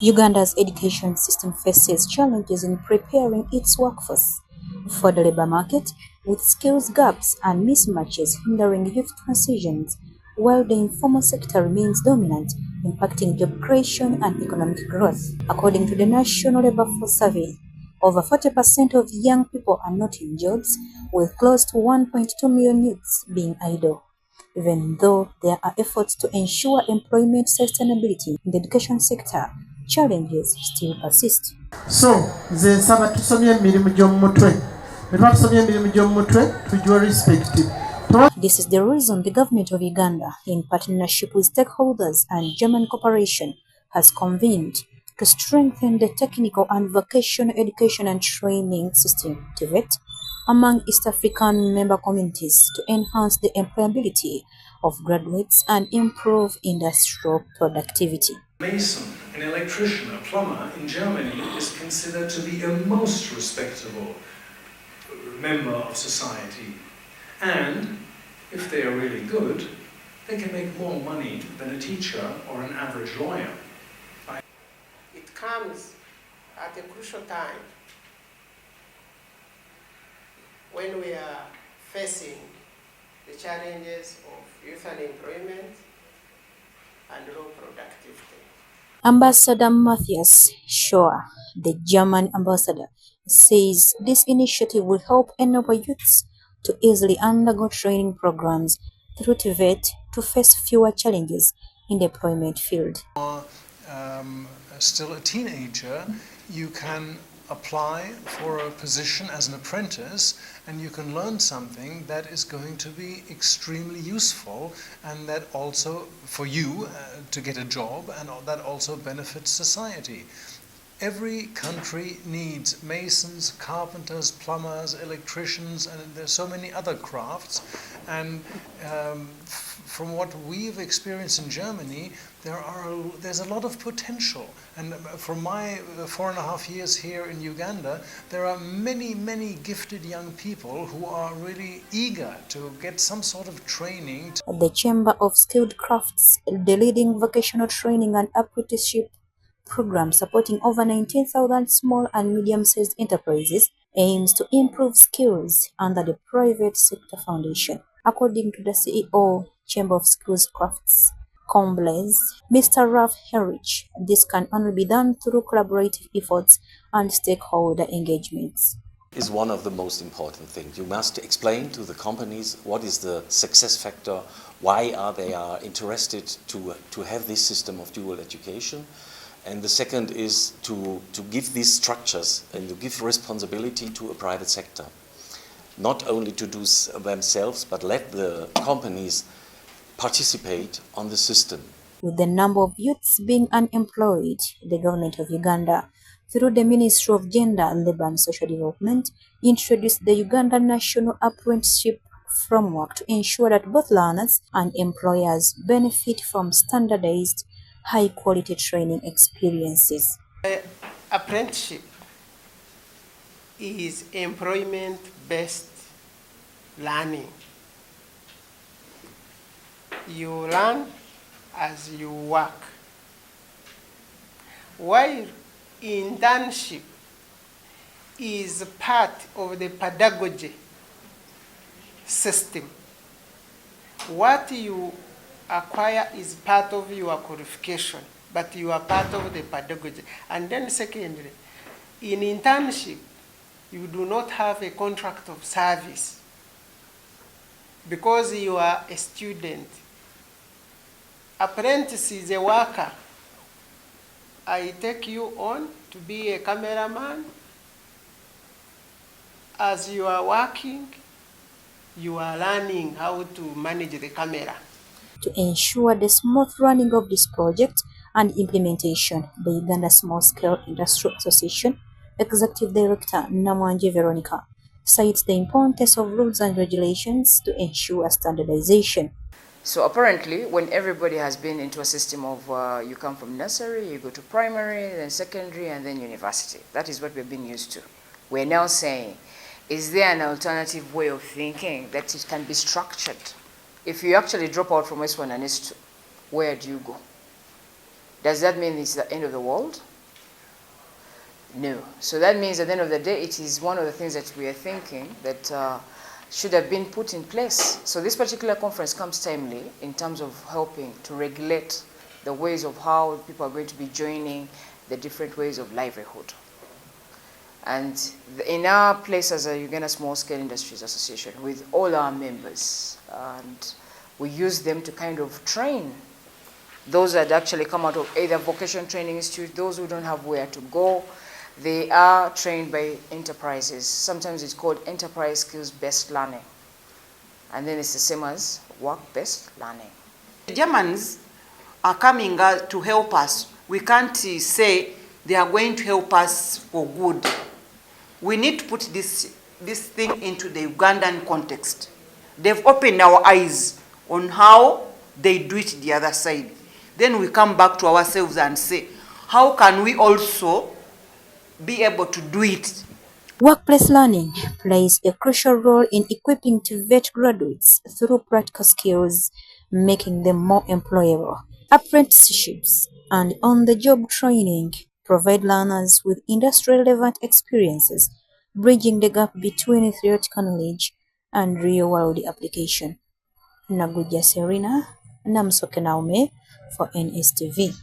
Uganda's education system faces challenges in preparing its workforce for the labor market, with skills gaps and mismatches hindering youth transitions, while the informal sector remains dominant, impacting job creation and economic growth. According to the National Labour Force Survey, over 40% of young people are not in jobs, with close to 1.2 million youths being idle. Even though there are efforts to ensure employment sustainability in the education sector, challenges still persist. So, nze nsaba tusomye emirimu gy'omumutwe. Bwe tuba tusomye emirimu gy'omumutwe tujwa respect. This is the reason the government of Uganda, in partnership with stakeholders and German cooperation, has convened to strengthen the technical and vocational education and training system, TVET, among East African member communities to enhance the employability of graduates and improve industrial productivity. Mason, an electrician, a plumber in Germany is considered to be a most respectable member of society. And if they are really good, they can make more money than a teacher or an average lawyer. It comes at a crucial time when we are facing the challenges of youth unemployment and low productivity. Ambassador Matthias Schoer, the German ambassador, says this initiative will help enable youths to easily undergo training programs through TVET to face fewer challenges in the employment field. Still a teenager, you can apply for a position as an apprentice and you can learn something that is going to be extremely useful and that also for you to get a job, and that also benefits society. Every country needs masons, carpenters, plumbers, electricians, and there's so many other crafts. And from what we've experienced in Germany, there's a lot of potential. And from my 4.5 years here in Uganda, there are many, many gifted young people who are really eager to get some sort of training. The Chamber of Skilled Crafts, the leading vocational training and apprenticeship program supporting over 19,000 small and medium-sized enterprises, aims to improve skills under the private sector foundation. According to the CEO, Chamber of Skills Crafts, Comblaze, Mr. Ralph Herrich, this can only be done through collaborative efforts and stakeholder engagements. Is one of the most important things. You must explain to the companies what is the success factor, why are they interested to have this system of dual education. And the second is to give these structures and to give responsibility to a private sector. Not only to do themselves, but let the companies participate on the system. With the number of youths being unemployed, the government of Uganda, through the Ministry of Gender, Labour and Social Development, introduced the Uganda National Apprenticeship Framework to ensure that both learners and employers benefit from standardized high-quality training experiences. Apprenticeship is employment-based learning. You learn as you work. While internship is part of the pedagogy system, what you acquire is part of your qualification, but you are part of the pedagogy. And then secondly, in internship, you do not have a contract of service because you are a student. Apprentice is a worker. I take you on to be a cameraman. As you are working, you are learning how to manage the camera. To ensure the smooth running of this project and implementation, the Uganda Small Scale Industrial Association Executive Director Namwanje Veronica cites the importance of rules and regulations to ensure standardization. So apparently, when everybody has been into a system of you come from nursery, you go to primary, then secondary, and then university. That is what we've been used to. We're now saying, is there an alternative way of thinking that it can be structured? If you actually drop out from S1 and S2, where do you go? Does that mean it's the end of the world? No. So that means at the end of the day, it is one of the things that we are thinking that should have been put in place. So this particular conference comes timely in terms of helping to regulate the ways of how people are going to be joining the different ways of livelihood. And in our place as a Uganda Small Scale Industries Association, with all our members, and we use them to kind of train those that actually come out of either vocational training institute, those who don't have where to go. They are trained by enterprises. Sometimes it's called enterprise skills-based learning. And then it's the same as work-based learning. The Germans are coming to help us. We can't say they are going to help us for good. We need to put this thing into the Ugandan context. They've opened our eyes on how they do it the other side. Then we come back to ourselves and say, how can we also be able to do it? Workplace learning plays a crucial role in equipping TVET graduates through practical skills, making them more employable. Apprenticeships and on-the-job training provide learners with industry-relevant experiences, bridging the gap between theoretical knowledge and real-world application. Naguja Serena, Namsoke Naume for NSTV.